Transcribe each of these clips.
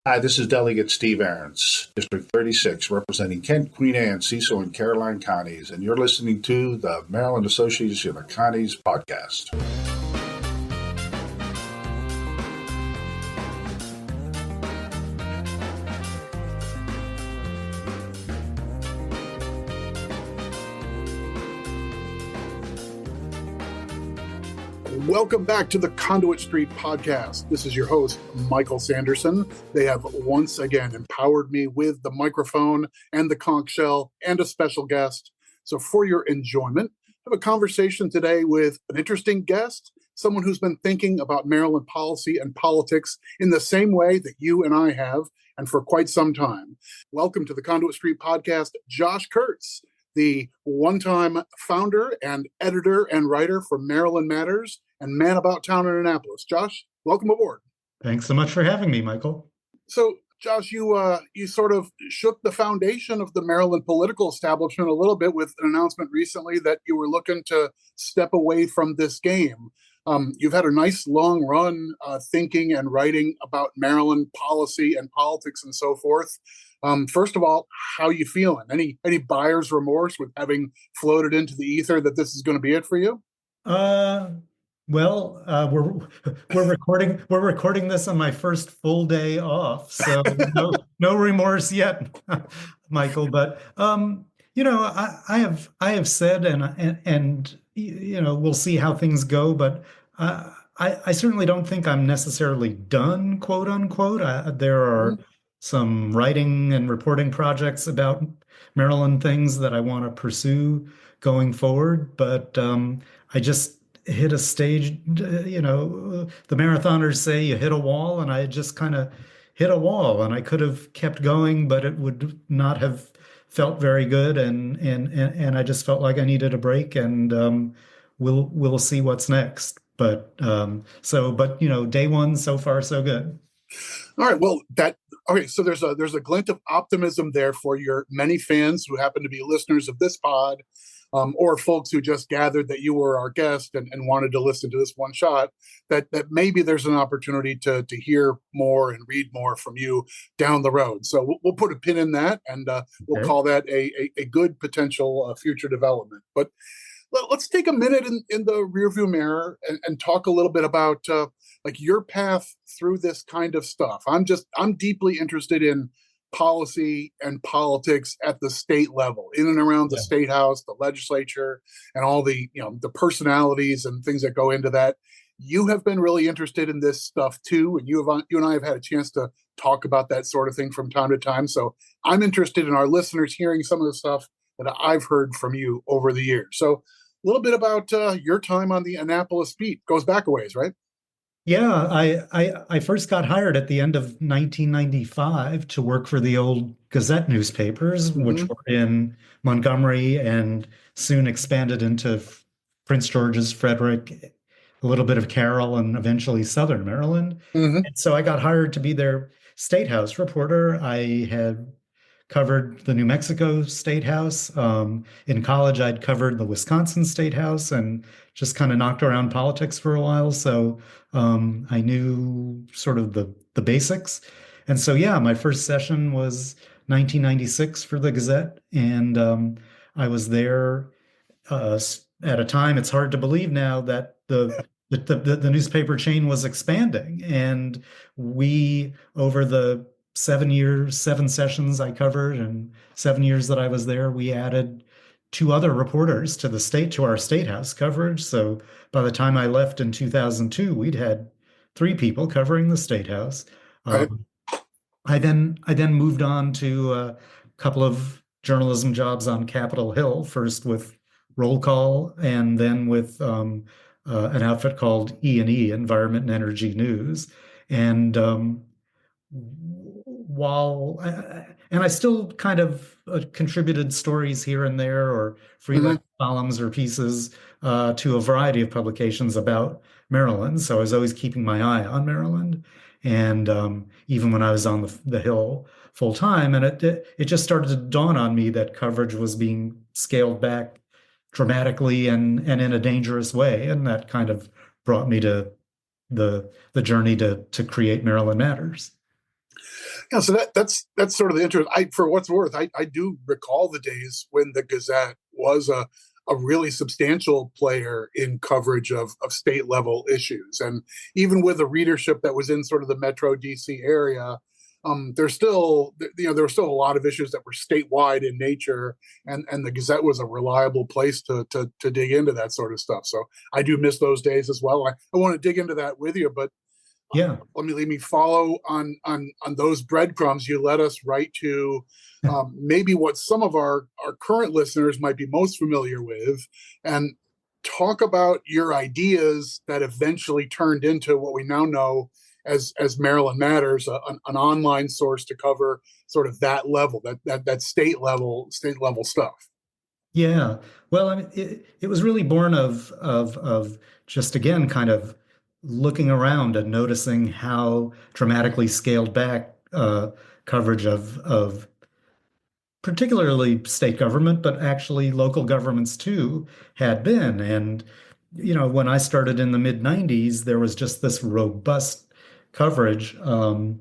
Hi, this is Delegate Steve Aarons, District 36, representing Kent, Queen Anne, Cecil, and Caroline counties, and you're listening to the Maryland Association of Counties podcast. Welcome back to the Conduit Street Podcast. This is your host, Michael Sanderson. They have once again empowered me with the microphone and the conch shell and a special guest. So for your enjoyment, I have a conversation today with an interesting guest, someone who's been thinking about Maryland policy and politics in the same way that you and I have, and for quite some time. Welcome to the Conduit Street Podcast, Josh Kurtz, the one-time founder and editor and writer for Maryland Matters and Man About Town in Annapolis. Josh, welcome aboard. Thanks so much for having me, Michael. So, Josh, you sort of shook the foundation of the Maryland political establishment a little bit with an announcement recently that you were looking to step away from this game. You've had a nice long run thinking and writing about Maryland policy and politics and so forth. First of all, how are you feeling? Any buyer's remorse with having floated into the ether that this is going to be it for you? Well, we're recording this on my first full day off, so no remorse yet, Michael. But I have said, and we'll see how things go. But I certainly don't think I'm necessarily done, quote unquote. There are some writing and reporting projects about Maryland things that I want to pursue going forward, but I just hit a stage, the marathoners say you hit a wall, and I just kind of hit a wall, and I could have kept going, but it would not have felt very good, and I just felt like I needed a break, and we'll see what's next. But day one so far so good. All right, well so there's a glint of optimism there for your many fans who happen to be listeners of this pod. Or folks who just gathered that you were our guest and wanted to listen to this one shot, that maybe there's an opportunity to hear more and read more from you down the road. So we'll put a pin in that, and we'll call that a good potential future development. But let's take a minute in the rearview mirror and talk a little bit about your path through this kind of stuff. I'm deeply interested in policy and politics at the state level, in and around the state house, the legislature, and all the the personalities and things that go into that. You have been really interested in this stuff too, and you and I have had a chance to talk about that sort of thing from time to time. So I'm interested in our listeners hearing some of the stuff that I've heard from you over the years. So a little bit about your time on the Annapolis beat. Goes back a ways, right? Yeah, I first got hired at the end of 1995 to work for the old Gazette newspapers, which were in Montgomery and soon expanded into Prince George's, Frederick, a little bit of Carroll, and eventually Southern Maryland. And so I got hired to be their State House reporter. I had covered the New Mexico State House. In college, I'd covered the Wisconsin State House and just kind of knocked around politics for a while. So I knew sort of the basics. And so, my first session was 1996 for the Gazette. And I was there at a time, it's hard to believe now, that the newspaper chain was expanding. And we, over the 7 sessions I covered and 7 years that I was there, we added 2 other reporters to our State House coverage. So by the time I left in 2002, we'd had 3 people covering the State House. Right. I then moved on to a couple of journalism jobs on Capitol Hill, first with Roll Call and then with an outfit called E&E, Environment and Energy News. And I still kind of contributed stories here and there, or freelance columns or pieces to a variety of publications about Maryland. So I was always keeping my eye on Maryland. And even when I was on the Hill full time, and it just started to dawn on me that coverage was being scaled back dramatically and in a dangerous way. And that kind of brought me to the journey to create Maryland Matters. Yeah, so that's sort of the interest. For what's worth, I do recall the days when the Gazette was a really substantial player in coverage of state level issues, and even with a readership that was in sort of the Metro DC area, there's still there were still a lot of issues that were statewide in nature, and the Gazette was a reliable place to dig into that sort of stuff. So I do miss those days as well. I want to dig into that with you, but Yeah. let me follow on those breadcrumbs. You led us right to maybe what some of our current listeners might be most familiar with, and talk about your ideas that eventually turned into what we now know as Maryland Matters, an online source to cover sort of that level, that state level stuff. Yeah. Well, I mean, it was really born of just again kind of looking around and noticing how dramatically scaled back coverage of particularly state government, but actually local governments too had been. And when I started in the mid 90s, there was just this robust coverage of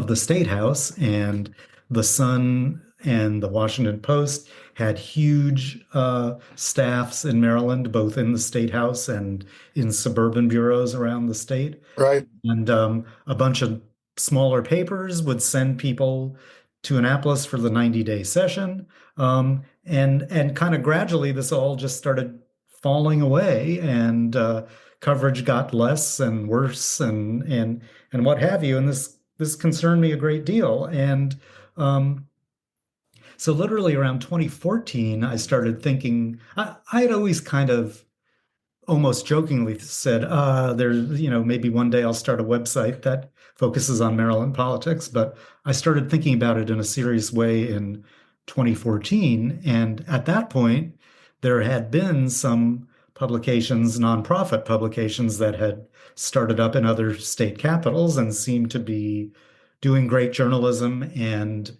the State House, and the Sun and the Washington Post had huge staffs in Maryland, both in the State House and in suburban bureaus around the state. Right. And a bunch of smaller papers would send people to Annapolis for the 90-day session. And kind of gradually, this all just started falling away, and coverage got less and worse, and what have you. And this concerned me a great deal. And so literally around 2014, I started thinking, I had always kind of almost jokingly said, there's, maybe one day I'll start a website that focuses on Maryland politics. But I started thinking about it in a serious way in 2014. And at that point, there had been some publications, nonprofit publications, that had started up in other state capitals and seemed to be doing great journalism and,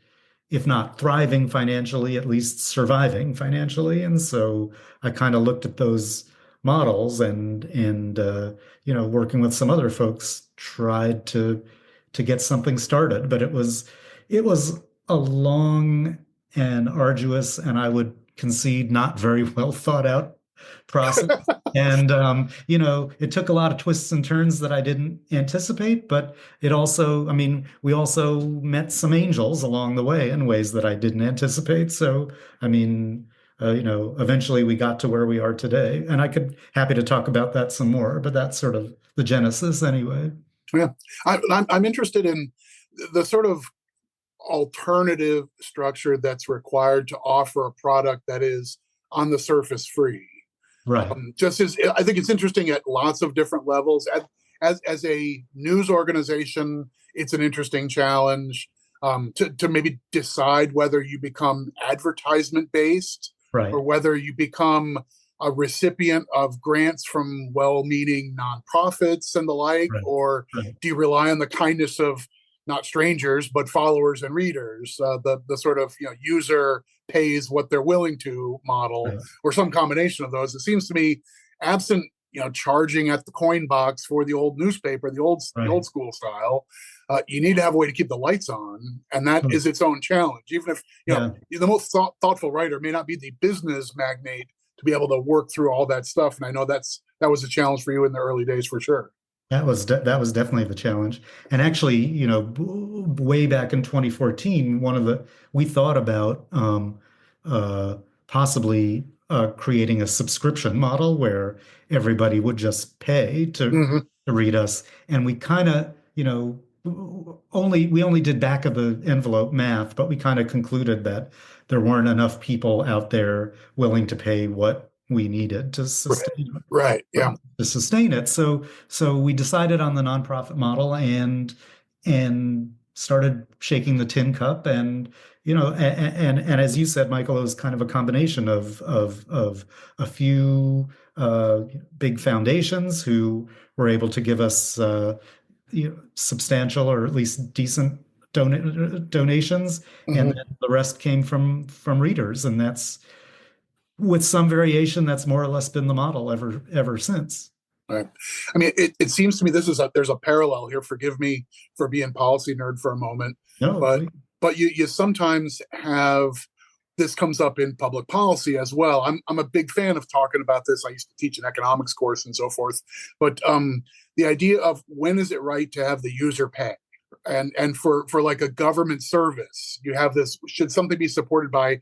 if not thriving financially, at least surviving financially. And so I kind of looked at those models and working with some other folks, tried to get something started. But it was a long and arduous, and I would concede not very well thought out process. And it took a lot of twists and turns that I didn't anticipate, but it also, I mean, we also met some angels along the way in ways that I didn't anticipate. So, I mean, eventually we got to where we are today, and I could happy to talk about that some more, but that's sort of the genesis anyway. Yeah, I'm interested in the sort of alternative structure that's required to offer a product that is on the surface free. Right. Just as I think it's interesting at lots of different levels. As a news organization, it's an interesting challenge to maybe decide whether you become advertisement based, right, or whether you become a recipient of grants from well-meaning nonprofits and the like, right, or right. do you rely on the kindness of not strangers but followers and readers, the sort of user pays what they're willing to model, Right. or some combination of those. It seems to me, absent charging at the coin box for the old newspaper, the old school style, you need to have a way to keep the lights on, and that is its own challenge. Even if the most thoughtful writer may not be the business magnate to be able to work through all that stuff. And I know that was a challenge for you in the early days, for sure. That was definitely the challenge. And actually, way back in 2014, we thought about possibly creating a subscription model where everybody would just pay to read us. And we kind of, we only did back of the envelope math, but we kind of concluded that there weren't enough people out there willing to pay what we needed to sustain it. Right. Yeah. To sustain it. So we decided on the nonprofit model and started shaking the tin cup. And and as you said, Michael, it was kind of a combination of a few big foundations who were able to give us substantial or at least decent donations, and then the rest came from readers, and that's, with some variation, that's more or less been the model ever since. Right. I mean, it seems to me there's a parallel here. Forgive me for being policy nerd for a moment, No, but you sometimes have this comes up in public policy as well. I'm a big fan of talking about this. I used to teach an economics course and so forth, but the idea of when is it right to have the user pay, and for like a government service, you have this: should something be supported by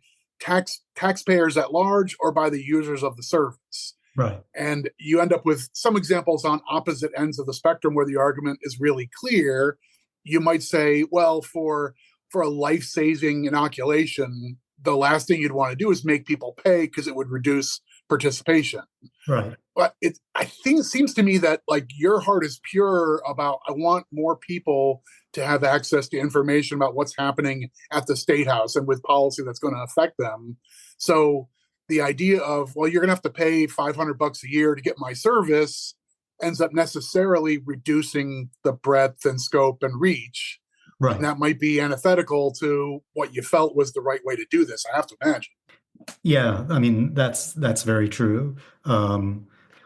taxpayers at large or by the users of the service? right. And you end up with some examples on opposite ends of the spectrum where the argument is really clear. You might say, well, for a life-saving inoculation, the last thing you'd want to do is make people pay because it would reduce participation. Right. But I think it seems to me that like your heart is pure about, I want more people to have access to information about what's happening at the State House and with policy that's going to affect them. So the idea of, well, you're going to have to pay $500 a year to get my service ends up necessarily reducing the breadth and scope and reach. Right. And that might be antithetical to what you felt was the right way to do this, I have to imagine. Yeah, I mean, that's very true.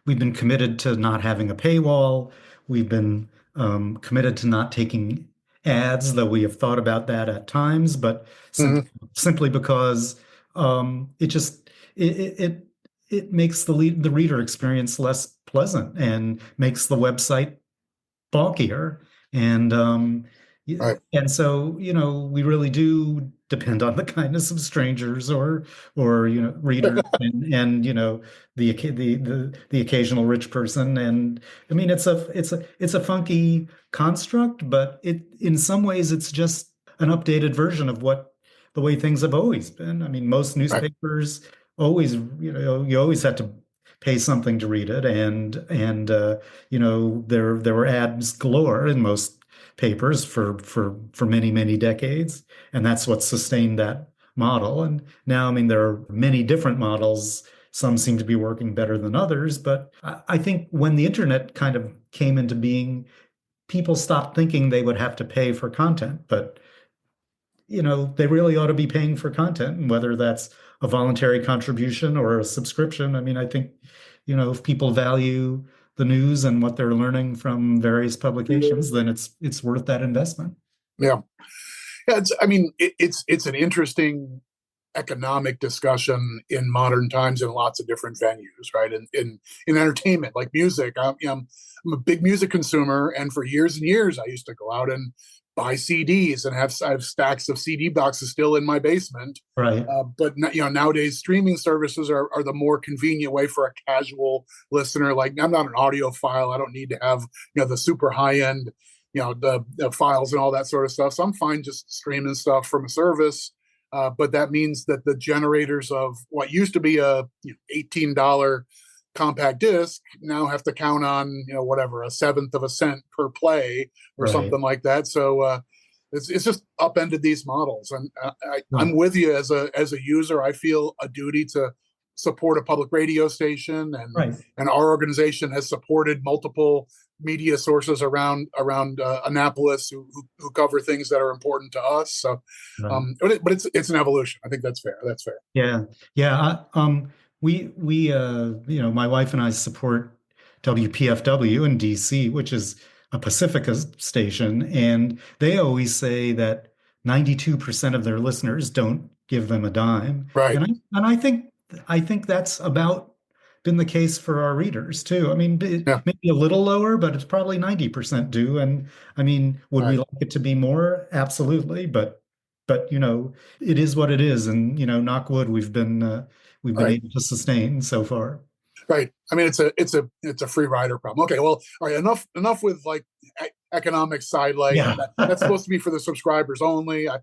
We've been committed to not having a paywall. We've been committed to not taking ads, though we have thought about that at times, but simply because it makes the reader experience less pleasant and makes the website bulkier. And Right. and so, we really do depend on the kindness of strangers or readers and the occasional rich person. And I mean, it's a funky construct, but in some ways it's just an updated version of the way things have always been. I mean, most newspapers always, you always had to pay something to read it, and there were ads galore in most papers for many, many decades, and that's what sustained that model. And now, I mean, there are many different models. Some seem to be working better than others, but I think when the internet kind of came into being, people stopped thinking they would have to pay for content, but they really ought to be paying for content, and whether that's a voluntary contribution or a subscription. I mean, I think, if people value the news and what they're learning from various publications, then it's worth that investment. Yeah. It's an interesting economic discussion in modern times in lots of different venues, right? In entertainment, like music. I'm a big music consumer, and for years and years, I used to go out and buy CDs and I have stacks of CD boxes still in my basement. Right. But nowadays streaming services are the more convenient way for a casual listener. Like, I'm not an audiophile. I don't need to have, the super high end, the files and all that sort of stuff. So I'm fine just streaming stuff from a service. But that means that the generators of what used to be a $18 compact disc now have to count on whatever, a seventh of a cent per play or something like that. So it's just upended these models, and I'm with you as a user. I feel a duty to support a public radio station, and our organization has supported multiple media sources around Annapolis who cover things that are important to us. So but it's an evolution. I think that's fair. Yeah. We my wife and I support WPFW in DC, which is a Pacifica station, and they always say that 92% of their listeners don't give them a dime. Right. And I think that's about been the case for our readers too. I mean, maybe a little lower, but it's probably 90% do. And I mean, would we like it to be more? Absolutely. But it is what it is. And, knock wood, we've been able to sustain so far. Right. I mean, it's a free rider problem. Okay. Well, all right. Enough with like economic sidelight. Yeah. That's supposed to be for the subscribers only. I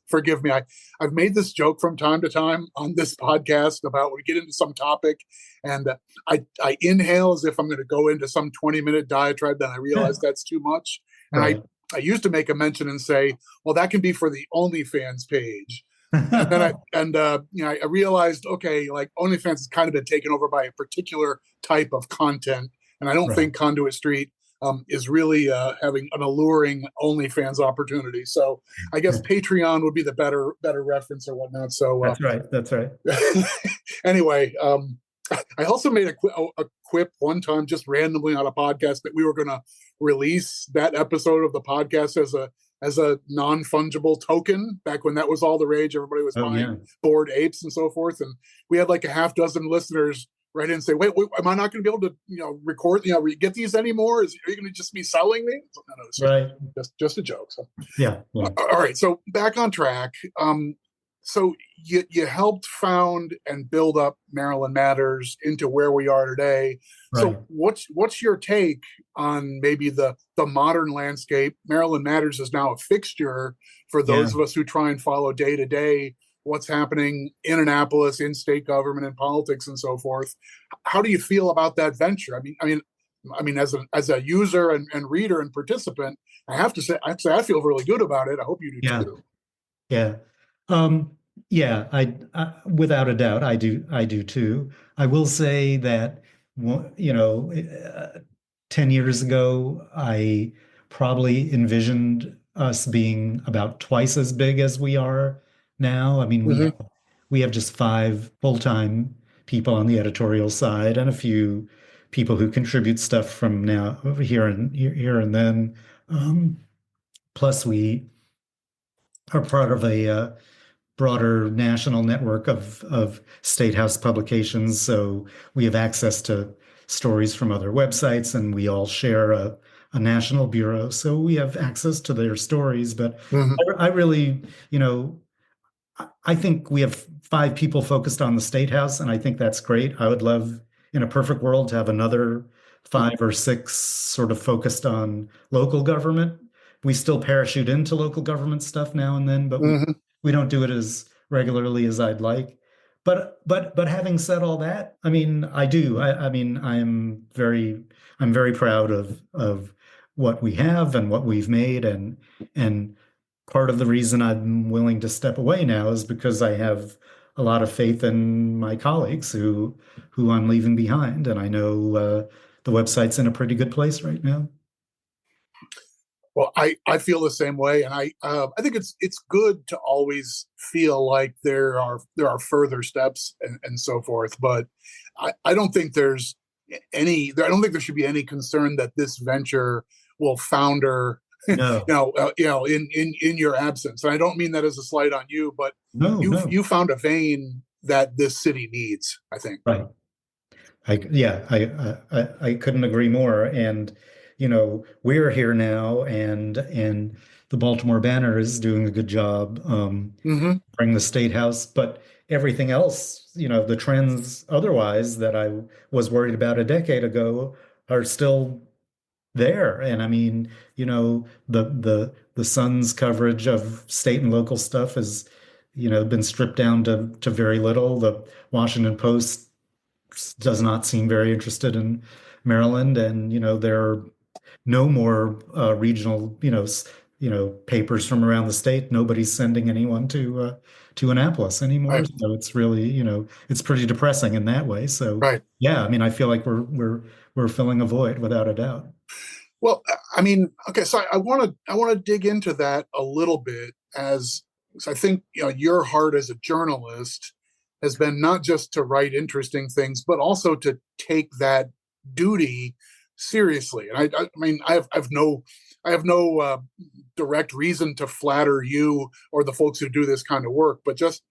forgive me. I've made this joke from time to time on this podcast about when we get into some topic, and I inhale as if I'm going to go into some 20-minute diatribe. Then I realize that's too much. And I used to make a mention and say, well, that can be for the OnlyFans page. And then I realized, okay, like OnlyFans has kind of been taken over by a particular type of content, and I don't think Conduit Street is really having an alluring OnlyFans opportunity. So I guess Patreon would be the better reference or whatnot. So That's right. Anyway, I also made a quip one time just randomly on a podcast that we were going to release that episode of the podcast as a non-fungible token back when that was all the rage. Everybody was buying Bored Apes and so forth. And we had like a half dozen listeners write in and say, wait, am I not going to be able to, record, get these anymore? Are you going to just be selling me? No, it's just a joke. So. Yeah. All right. So back on track. So you helped found and build up Maryland Matters into where we are today. Right. So what's your take on maybe the modern landscape? Maryland Matters is now a fixture for those of us who try and follow day to day what's happening in Annapolis, in state government and politics and so forth. How do you feel about that venture? I mean, as a user and reader and participant, I have to say, I feel really good about it. I hope you do too. Yeah. I without a doubt, I do too. I will say that, 10 years ago, I probably envisioned us being about twice as big as we are now. I mean, we have just 5 full-time people on the editorial side and a few people who contribute stuff from now over here and then. Plus, we are part of a broader national network of State House publications. So we have access to stories from other websites, and we all share a national bureau. So we have access to their stories. But I really, I think we have 5 people focused on the State House, and I think that's great. I would love, in a perfect world, to have another 5 or 6 sort of focused on local government. We still parachute into local government stuff now and then, but we don't do it as regularly as I'd like. But having said all that, I mean, I do. I'm very proud of what we have and what we've made, and part of the reason I'm willing to step away now is because I have a lot of faith in my colleagues who I'm leaving behind, and I know the website's in a pretty good place right now. Well, I feel the same way, and I think it's good to always feel like there are further steps and so forth. But I don't think there's I don't think there should be any concern that this venture will founder, No. in your absence. And I don't mean that as a slight on you, but you found a vein that this city needs, I think. Right. I couldn't agree more. And we're here now, and the Baltimore Banner is doing a good job bring the State House, but everything else, the trends otherwise that I was worried about a decade ago are still there. And I mean, the Sun's coverage of state and local stuff has, been stripped down to very little. The Washington Post does not seem very interested in Maryland, and there are no more regional, papers from around the state. Nobody's sending anyone to Annapolis anymore. Right. So it's really, it's pretty depressing in that way. So right. Yeah, I mean, I feel like we're filling a void without a doubt. Well, I mean, okay, so I want to dig into that a little bit, as I think your heart as a journalist has been not just to write interesting things, but also to take that duty seriously. And I mean, I have no direct reason to flatter you or the folks who do this kind of work, but just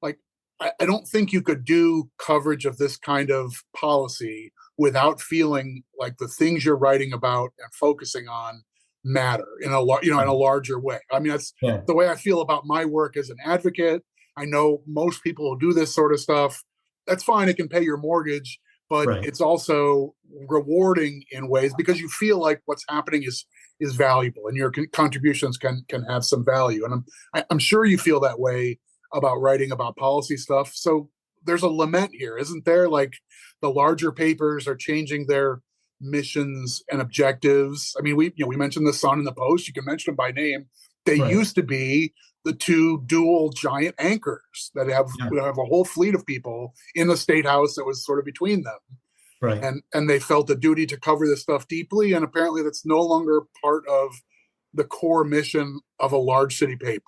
like, I don't think you could do coverage of this kind of policy without feeling like the things you're writing about and focusing on matter in a larger way. I mean, that's the way I feel about my work as an advocate. I know most people who do this sort of stuff, that's fine. It can pay your mortgage, but it's also rewarding in ways because you feel like what's happening is valuable and your contributions can have some value. And I'm sure you feel that way about writing about policy stuff. So there's a lament here, isn't there? Like, the larger papers are changing their missions and objectives. I mean, we mentioned the Sun and the Post. You can mention them by name. They used to be the 2 dual giant anchors that have a whole fleet of people in the State House that was sort of between them. Right. And they felt a duty to cover this stuff deeply. And apparently that's no longer part of the core mission of a large city paper.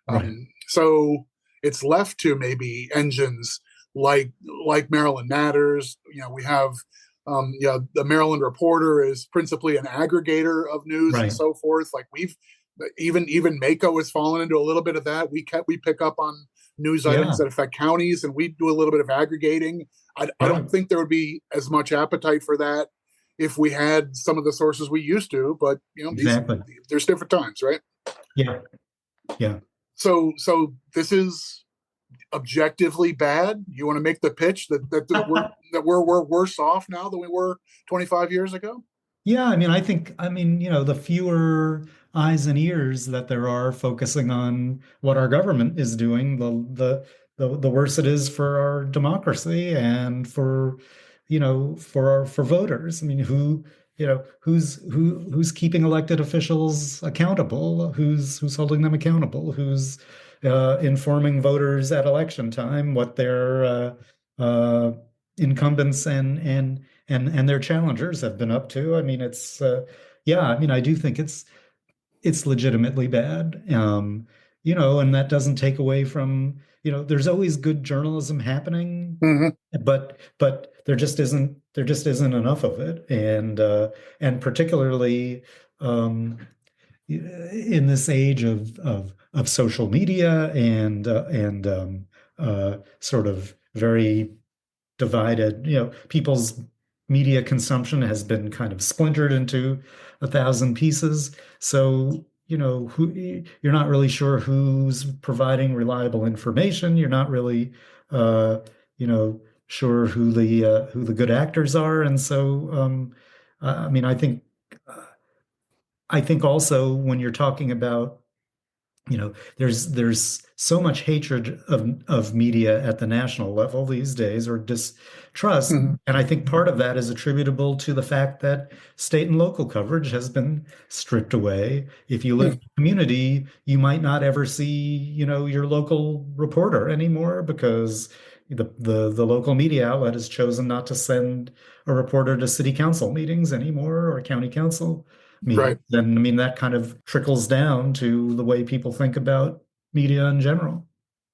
Right. So it's left to maybe engines like Maryland Matters. We have The Maryland Reporter is principally an aggregator of news and Right. so forth. Like we've even Mako has fallen into a little bit of that. We pick up on news items Yeah. that affect counties, and we do a little bit of aggregating. I Right. don't think there would be as much appetite for that if we had some of the sources we used to. But Exactly. there's different times, right? Yeah. Yeah. So this is objectively bad. You want to make the pitch that we're worse off now than we were 25 years ago? Yeah, I mean, the fewer eyes and ears that there are focusing on what our government is doing, the worse it is for our democracy and for, for voters. I mean, who's keeping elected officials accountable? Who's holding them accountable? Who's informing voters at election time what their uh, incumbents and their challengers have been up to. I mean, yeah, I mean, I do think it's legitimately bad. And that doesn't take away from, there's always good journalism happening, Mm-hmm. but there just isn't enough of it. And particularly in this age of social media and sort of very divided. People's media consumption has been kind of splintered into 1,000 pieces. So, you're not really sure who's providing reliable information. You're not really, sure who the good actors are. And so, I mean, I think also when you're talking about there's so much hatred of media at the national level these days, or distrust. Mm-hmm. And I think part of that is attributable to the fact that state and local coverage has been stripped away. If you live in a community, you might not ever see, your local reporter anymore because the local media outlet has chosen not to send a reporter to city council meetings anymore or county council meetings. Right. And I mean, that kind of trickles down to the way people think about media in general.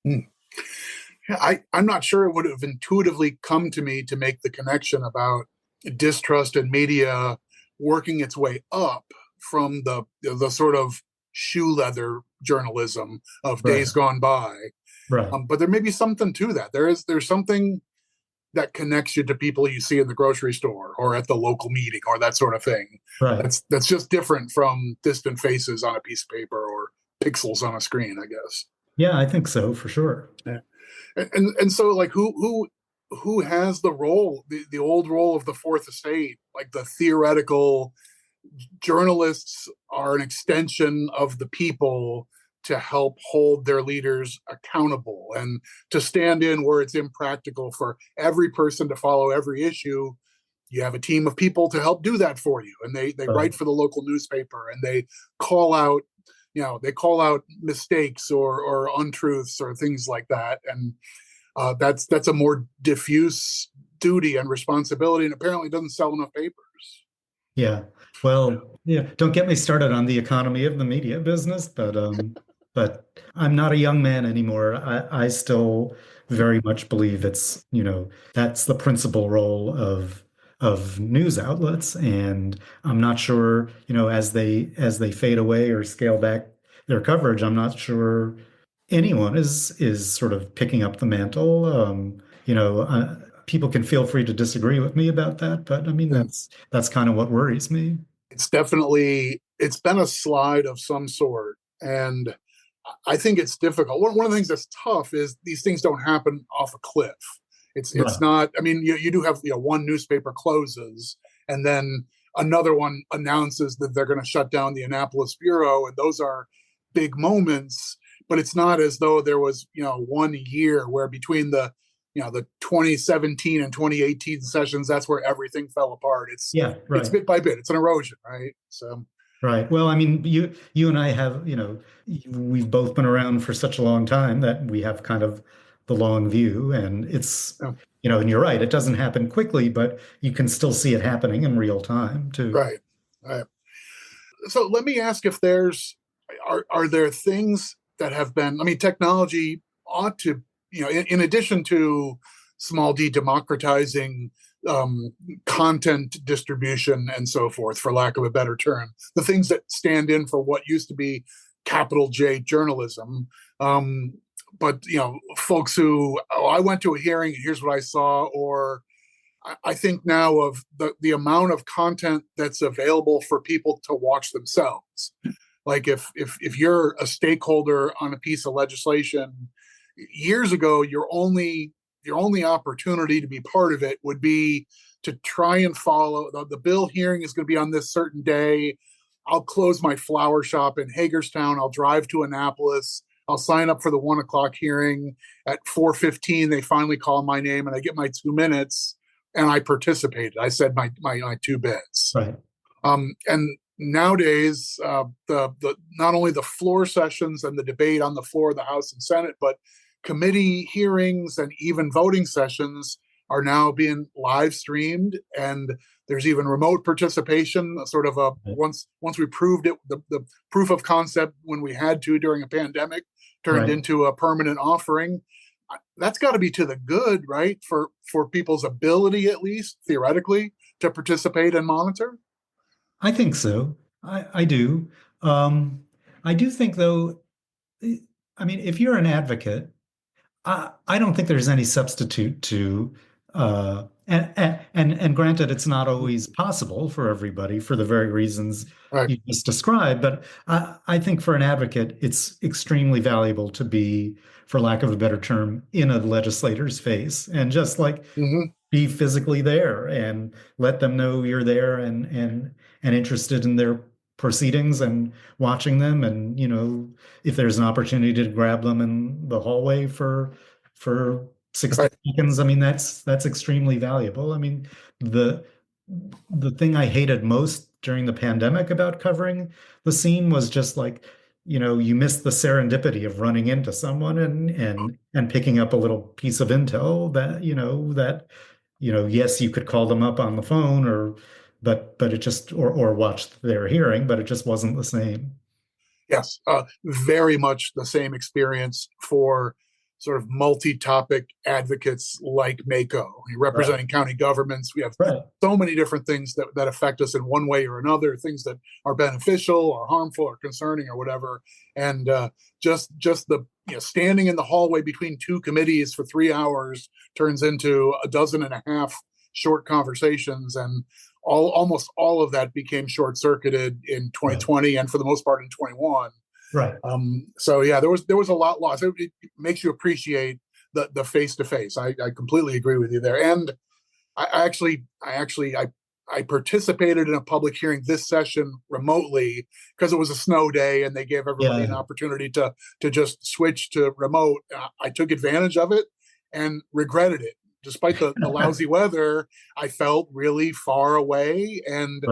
Mm. Yeah, I'm not sure it would have intuitively come to me to make the connection about distrust in media working its way up from the sort of shoe leather journalism of Right. days gone by. Right. But there may be something to that. There's something that connects you to people you see in the grocery store or at the local meeting or that sort of thing. Right. That's just different from distant faces on a piece of paper or pixels on a screen, I guess. Yeah, I think so for sure. Yeah. And so like who has the role, the old role of the fourth estate, like the theoretical journalists are an extension of the people to help hold their leaders accountable and to stand in where it's impractical for every person to follow every issue. You have a team of people to help do that for you, and they Right. write for the local newspaper and they call out mistakes or untruths or things like that. And that's a more diffuse duty and responsibility, and apparently doesn't sell enough papers. Yeah. Well, yeah, don't get me started on the economy of the media business, but I'm not a young man anymore. I still very much believe that's the principal role of news outlets. And I'm not sure, as they fade away or scale back their coverage, I'm not sure anyone is sort of picking up the mantle. People can feel free to disagree with me about that, but I mean Yeah. that's kind of what worries me. It's been a slide of some sort, and I think it's difficult. One of the things that's tough is these things don't happen off a cliff. It's Right. not. I mean, you do have one newspaper closes, and then another one announces that they're going to shut down the Annapolis bureau, and those are big moments. But it's not as though there was 1 year where between the 2017 and 2018 sessions, that's where everything fell apart. Yeah, It's right. bit by bit. It's an erosion, right? So Right. Well, I mean, you and I have, we've both been around for such a long time that we have kind of the long view, and yeah, and you're right, it doesn't happen quickly, but you can still see it happening in real time too. right, right. So let me ask if are there things that have been, I mean, technology ought to, in addition to small d democratizing content distribution and so forth, for lack of a better term, the things that stand in for what used to be capital J journalism. But folks who, I went to a hearing and here's what I saw, or I think now of the amount of content that's available for people to watch themselves. Like if you're a stakeholder on a piece of legislation, years ago, your only opportunity to be part of it would be to try and follow the bill hearing is going to be on this certain day. I'll close my flower shop in Hagerstown. I'll drive to Annapolis. I'll sign up for the 1:00 hearing. At 4:15, they finally call my name and I get my 2 minutes and I participated. I said my 2 bits. Right. And nowadays, the not only the floor sessions and the debate on the floor of the House and Senate, but committee hearings and even voting sessions are now being live streamed, and there's even remote participation. Sort of once we proved it, the proof of concept when we had to during a pandemic turned into a permanent offering. That's got to be to the good, right? For people's ability, at least theoretically, to participate and monitor. I think so. I do. I do think, though, I mean, if you're an advocate, I don't think there's any substitute to, and granted, it's not always possible for everybody for the very reasons you just described. But I think for an advocate, it's extremely valuable to be, for lack of a better term, in a legislator's face and just like be physically there and let them know you're there and interested in their proceedings and watching them. And, if there's an opportunity to grab them in the hallway for 60 seconds, I mean, that's extremely valuable. I mean, the thing I hated most during the pandemic about covering the scene was just like, you missed the serendipity of running into someone and picking up a little piece of intel that, yes, you could call them up on the phone but it just, or watch their hearing, but it just wasn't the same. Yes, very much the same experience for sort of multi-topic advocates like Mako, representing county governments. We have so many different things that affect us in one way or another, things that are beneficial or harmful or concerning or whatever. And just the standing in the hallway between two committees for 3 hours turns into a dozen and a half short conversations, and almost all of that became short-circuited in 2020 and for the most part in 21. Right. So yeah, there was a lot lost. It makes you appreciate the face-to-face. I completely agree with you there. And I participated in a public hearing this session remotely because it was a snow day and they gave everybody an opportunity to just switch to remote. I took advantage of it and regretted it. Despite the lousy weather, I felt really far away and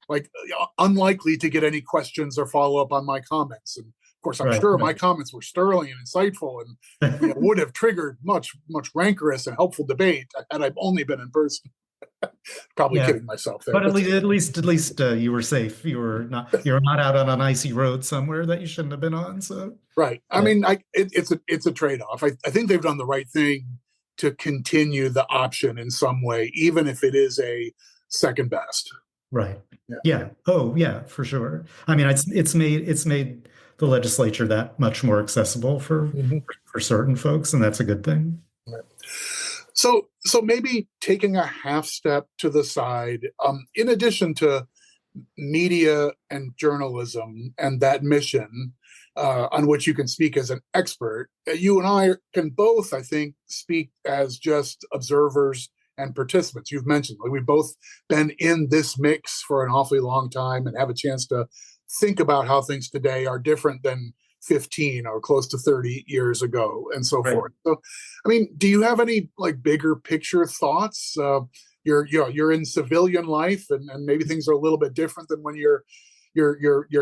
like unlikely to get any questions or follow up on my comments. And of course, I'm sure my comments were sterling and insightful and would have triggered much rancorous and helpful debate had I only been in person. Probably kidding myself there. But at least you were safe. You were not out on an icy road somewhere that you shouldn't have been on. So I mean, it's a trade-off. I think they've done the right thing to continue the option in some way, even if it is a second best. Right. Yeah. Oh, yeah, for sure. I mean, it's made the legislature that much more accessible for certain folks, and that's a good thing. Right. So maybe taking a half step to the side, in addition to media and journalism and that mission, on which you can speak as an expert, you and I can both, I think, speak as just observers and participants. You've mentioned we've both been in this mix for an awfully long time and have a chance to think about how things today are different than 15 or close to 30 years ago and so forth. So, I mean, do you have any like bigger picture thoughts? You're in civilian life and maybe things are a little bit different than when your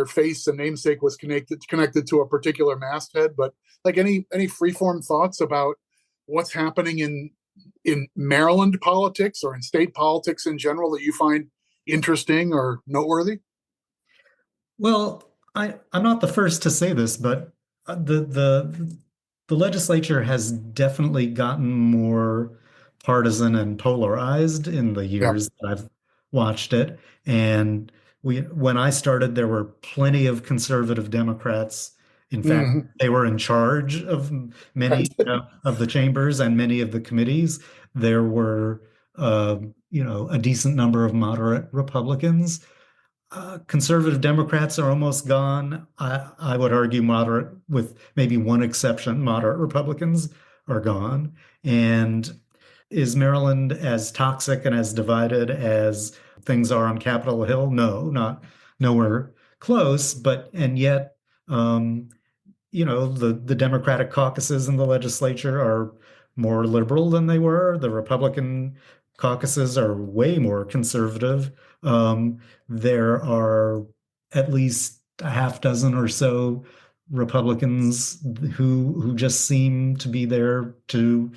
face and namesake was connected to a particular masthead, but like any freeform thoughts about what's happening in Maryland politics or in state politics in general that you find interesting or noteworthy? Well, I'm not the first to say this, but the legislature has definitely gotten more partisan and polarized in the Yeah. years that I've watched it. And when I started, there were plenty of conservative Democrats. In fact, Hmm. they were in charge of many, of the chambers and many of the committees. There were, uh, a decent number of moderate Republicans. Conservative Democrats are almost gone. I would argue moderate, with maybe one exception, moderate Republicans are gone. And is Maryland as toxic and as divided as things are on Capitol Hill? No, not nowhere close. But and yet, um, the Democratic caucuses in the legislature are more liberal than they were. The Republican caucuses are way more conservative. There are at least a half dozen or so Republicans who just seem to be there to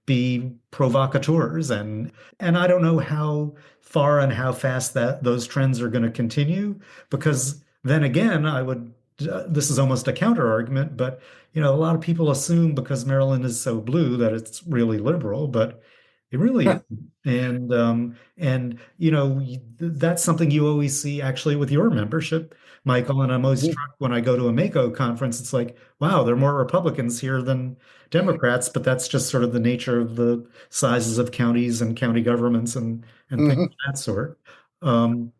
be provocateurs, and I don't know how far and how fast that those trends are going to continue, because then again, this is almost a counter argument, but a lot of people assume because Maryland is so blue that it's really liberal, but it really isn't. And that's something you always see actually with your membership, Michael. And I'm always struck when I go to a Mako conference. It's like, wow, there are more Republicans here than Democrats, but that's just sort of the nature of the sizes of counties and county governments and things of Hmm. that sort. Um,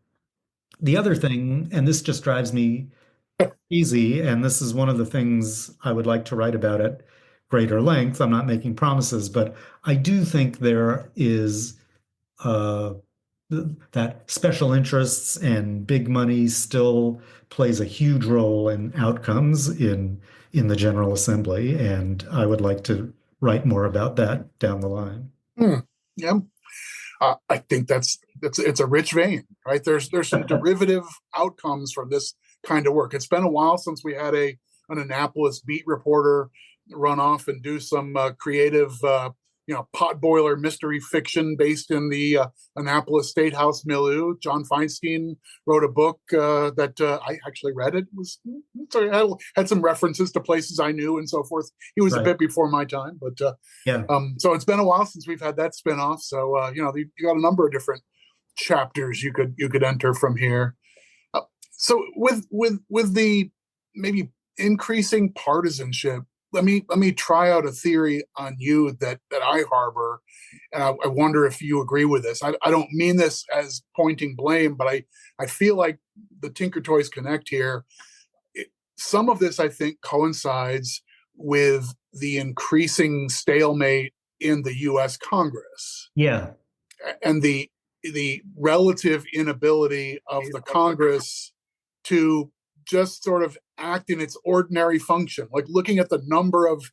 the other thing, and this just drives me easy, and this is one of the things I would like to write about at greater length. I'm not making promises, but I do think there is uh, that special interests and big money still plays a huge role in outcomes in the General Assembly, and I would like to write more about that down the line. Yeah. I think it's a rich vein, right? There's some derivative outcomes from this kind of work. It's been a while since we had an Annapolis beat reporter run off and do some creative, potboiler mystery fiction based in the Annapolis State House milieu. John Feinstein wrote a book that I actually read. It was sorry, had some references to places I knew and so forth. He was a Right. bit before my time, but Yeah. so it's been a while since we've had that spinoff. So you got a number of different chapters you could enter from here. Uh, so with the maybe increasing partisanship, let me try out a theory on you that I harbor, and I wonder if you agree with this. I don't mean this as pointing blame, but I feel like the Tinker Toys connect here. Some of this I think coincides with the increasing stalemate in the U.S. Congress Yeah. and the relative inability of the Congress to just sort of act in its ordinary function. Like looking at the number of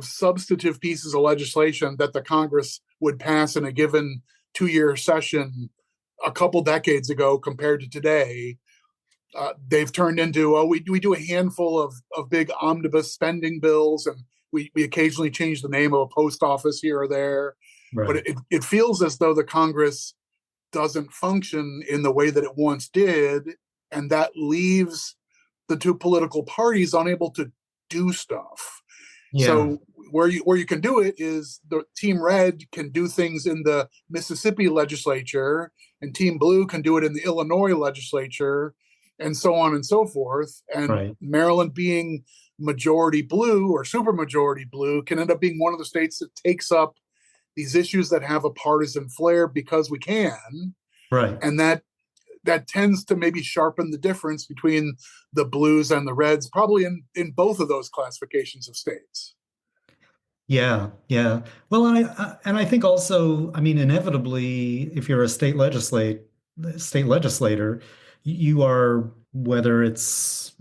substantive pieces of legislation that the Congress would pass in a given 2-year session a couple decades ago compared to today, they've turned into, we do a handful of big omnibus spending bills, and we occasionally change the name of a post office here or there. But Right. it feels as though the Congress doesn't function in the way that it once did, and that leaves the two political parties unable to do stuff. Yeah. So where you can do it is the Team Red can do things in the Mississippi legislature, and Team Blue can do it in the Illinois legislature, and so on and so forth. And Right. Maryland being majority blue or supermajority blue can end up being one of the states that takes up these issues that have a partisan flair because we can, Right. and that tends to maybe sharpen the difference between the blues and the reds, probably in both of those classifications of states. Yeah, yeah. Well, and I think also, I mean, inevitably, if you're a state legislator, you are, whether it's,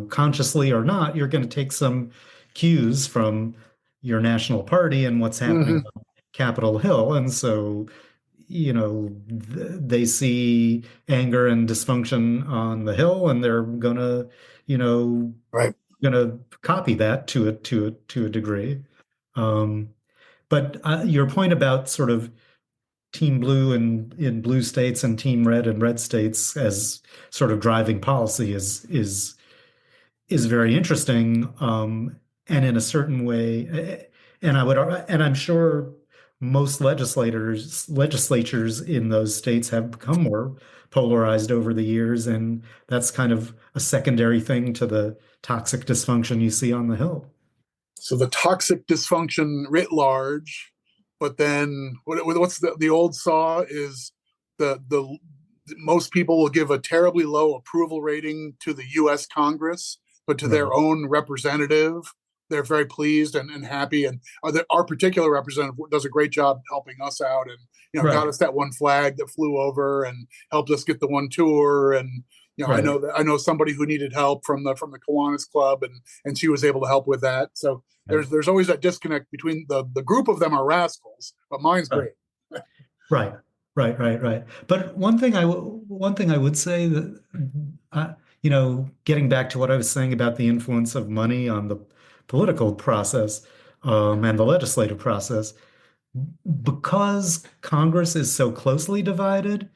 consciously or not, you're going to take some cues from your national party and what's happening Mm-hmm. on Capitol Hill. And so, they see anger and dysfunction on the Hill, and they're you know, Right. gonna copy that to a degree. Um, but your point about sort of Team Blue in blue states and Team Red in red states as sort of driving policy is very interesting. And in a certain way, and I'm sure most legislatures in those states have become more polarized over the years, and that's kind of a secondary thing to the toxic dysfunction you see on the Hill. So the toxic dysfunction writ large, but then what's the old saw is the most people will give a terribly low approval rating to the U.S. Congress, but to their Right. own representative, they're very pleased and happy. And our particular representative does a great job helping us out, and got Right. us that one flag that flew over and helped us get the one tour. And Right. I know somebody who needed help from the Kiwanis Club, and she was able to help with that. So Right. there's always that disconnect between the group of them are rascals, but mine's Right. great. Right. Right. Right. Right. But one thing I would say that, getting back to what I was saying about the influence of money on the political process, and the legislative process, because Congress is so closely divided,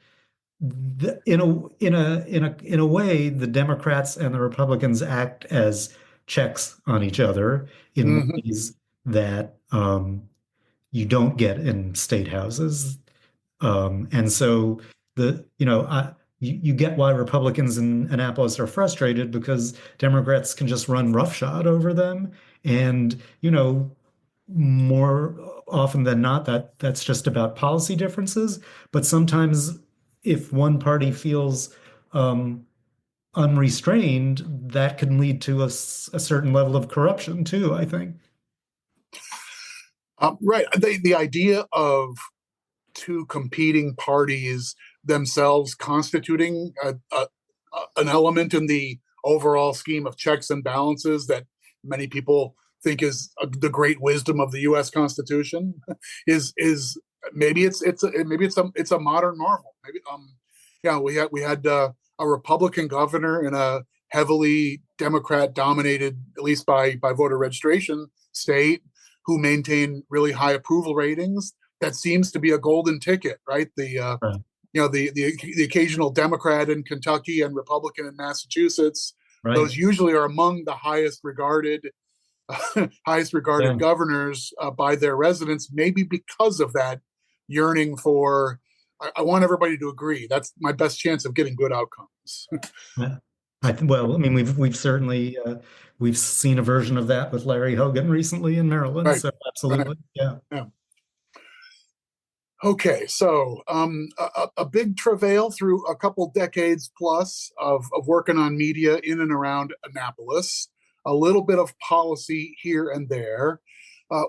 in a way, the Democrats and the Republicans act as checks on each other in Mm-hmm. ways that you don't get in state houses. And so you get why Republicans in Annapolis are frustrated, because Democrats can just run roughshod over them. And, more often than not, that's just about policy differences. But sometimes if one party feels um, unrestrained, that can lead to a certain level of corruption too, I think. Right. The idea of two competing parties themselves constituting an element in the overall scheme of checks and balances that many people think is the great wisdom of the U.S. Constitution is maybe it's a modern marvel. Maybe we had a Republican governor in a heavily Democrat dominated, at least by voter registration, state, who maintain really high approval ratings. That seems to be a golden ticket, right? Right. The occasional Democrat in Kentucky and Republican in Massachusetts. Right. Those usually are among the highest regarded Yeah. governors by their residents. Maybe because of that yearning for. I want everybody to agree. That's my best chance of getting good outcomes. Yeah. Well, I mean, we've certainly we've seen a version of that with Larry Hogan recently in Maryland. Right. So Right. absolutely, yeah. Yeah. Okay, so a big travail through a couple decades plus of working on media in and around Annapolis, a little bit of policy here and there.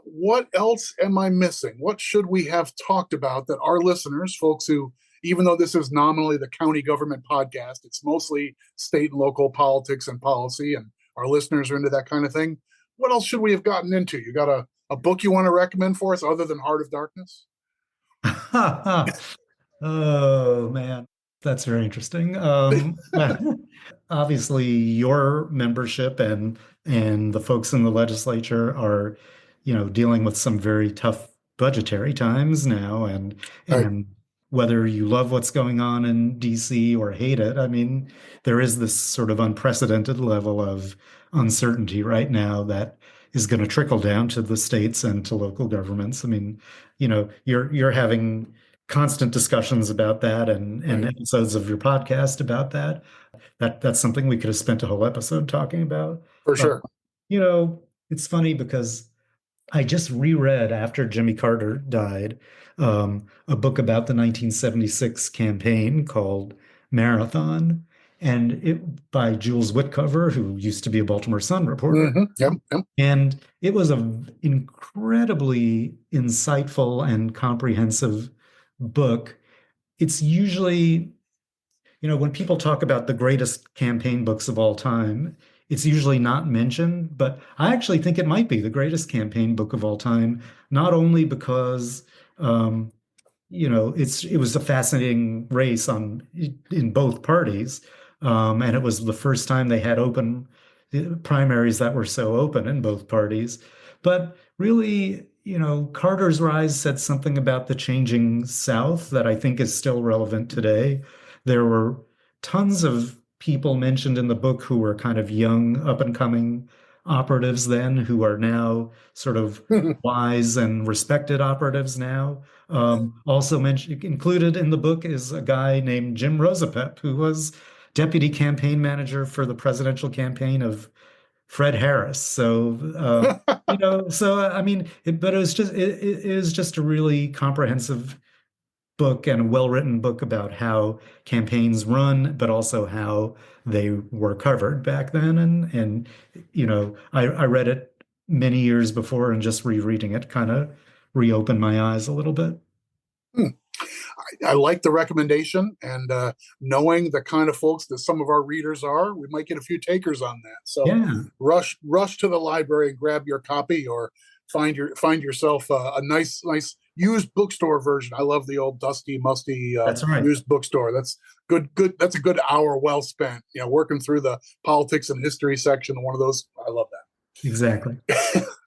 What else am I missing? What should we have talked about that our listeners, folks who, even though this is nominally the county government podcast, it's mostly state and local politics and policy, and our listeners are into that kind of thing. What else should we have gotten into? You got a book you want to recommend for us other than Heart of Darkness? Oh man, that's very interesting. Obviously, your membership and the folks in the legislature are, dealing with some very tough budgetary times now, and Right. and whether you love what's going on in DC or hate it, I mean, there is this sort of unprecedented level of uncertainty right now that is going to trickle down to the states and to local governments. I mean, you're having constant discussions about that, and Right. episodes of your podcast about that. That's something we could have spent a whole episode talking about. For Uh, sure. it's funny because I just reread after Jimmy Carter died, a book about the 1976 campaign called Marathon, and it by Jules Whitcover, who used to be a Baltimore Sun reporter. Yep. Yep. And it was an incredibly insightful and comprehensive book. It's usually, when people talk about the greatest campaign books of all time, it's usually not mentioned, but I actually think it might be the greatest campaign book of all time, not only because it was a fascinating race in both parties, and it was the first time they had open primaries that were so open in both parties. But really, Carter's rise said something about the changing South that I think is still relevant today. There were tons of people mentioned in the book who were kind of young, up and coming operatives then who are now sort of wise and respected operatives now. Also mentioned, included in the book is a guy named Jim Rosapep, who was deputy campaign manager for the presidential campaign of Fred Harris. So, I mean, but it is just a really comprehensive book and a well-written book about how campaigns run, but also how they were covered back then. And I read it many years before, and just rereading it kind of reopened my eyes a little bit. I like the recommendation, and knowing the kind of folks that some of our readers are, we might get a few takers on that. So Yeah. rush to the library and grab your copy, or find yourself a nice used bookstore version. I love the old dusty, musty That's right. used bookstore. That's good. That's a good hour well spent. Working through the politics and history section of one of those. I love that. Exactly.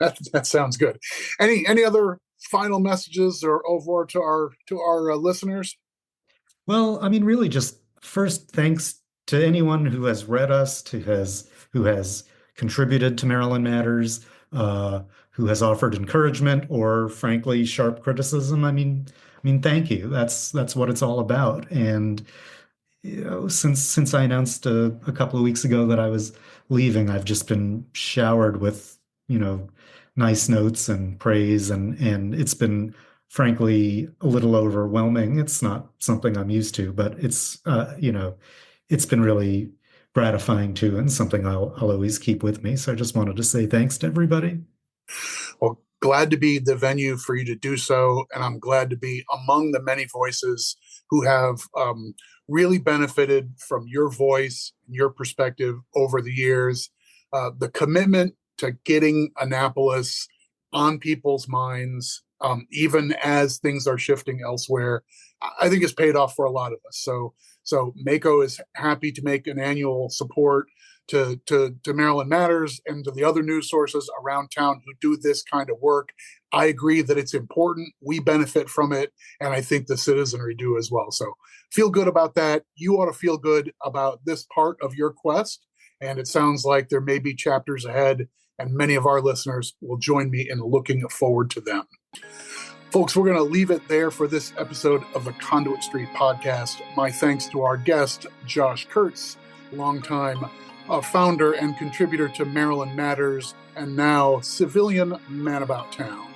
That sounds good. Any other final messages or over to our listeners? Well, I mean, really, just first, thanks to anyone who has read us, who has contributed to Maryland Matters, who has offered encouragement or, frankly, sharp criticism. I mean, thank you. That's what it's all about. And since I announced a couple of weeks ago that I was leaving, I've just been showered with nice notes and praise, and it's been frankly a little overwhelming. It's not something I'm used to, but it's been really gratifying too, and something I'll always keep with me. So I just wanted to say thanks to everybody. Well, glad to be the venue for you to do so, and I'm glad to be among the many voices who have really benefited from your voice and your perspective over the years. The commitment to getting Annapolis on people's minds, even as things are shifting elsewhere, I think it's paid off for a lot of us. So Mako is happy to make an annual support to Maryland Matters and to the other news sources around town who do this kind of work. I agree that it's important. We benefit from it, and I think the citizenry do as well. So feel good about that. You ought to feel good about this part of your quest, and it sounds like there may be chapters ahead, and many of our listeners will join me in looking forward to them. Folks, we're going to leave it there for this episode of the Conduit Street Podcast. My thanks to our guest, Josh Kurtz, longtime founder and contributor to Maryland Matters, and now civilian man about town.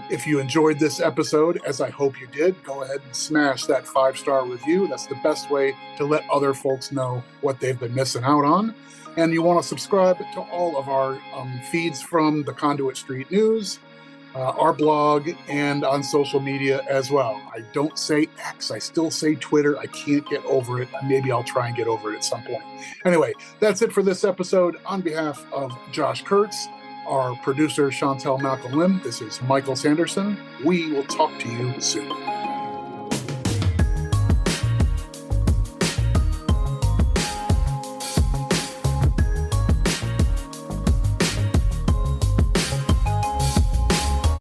If you enjoyed this episode, as I hope you did, go ahead and smash that 5-star review. That's the best way to let other folks know what they've been missing out on. And you want to subscribe to all of our feeds from the Conduit Street News, our blog, and on social media as well. I don't say X, I still say Twitter. I can't get over it. Maybe I'll try and get over it at some point. Anyway, that's it for this episode. On behalf of Josh Kurtz, our producer Chantel Malcolm Lim, this is Michael Sanderson. We will talk to you soon.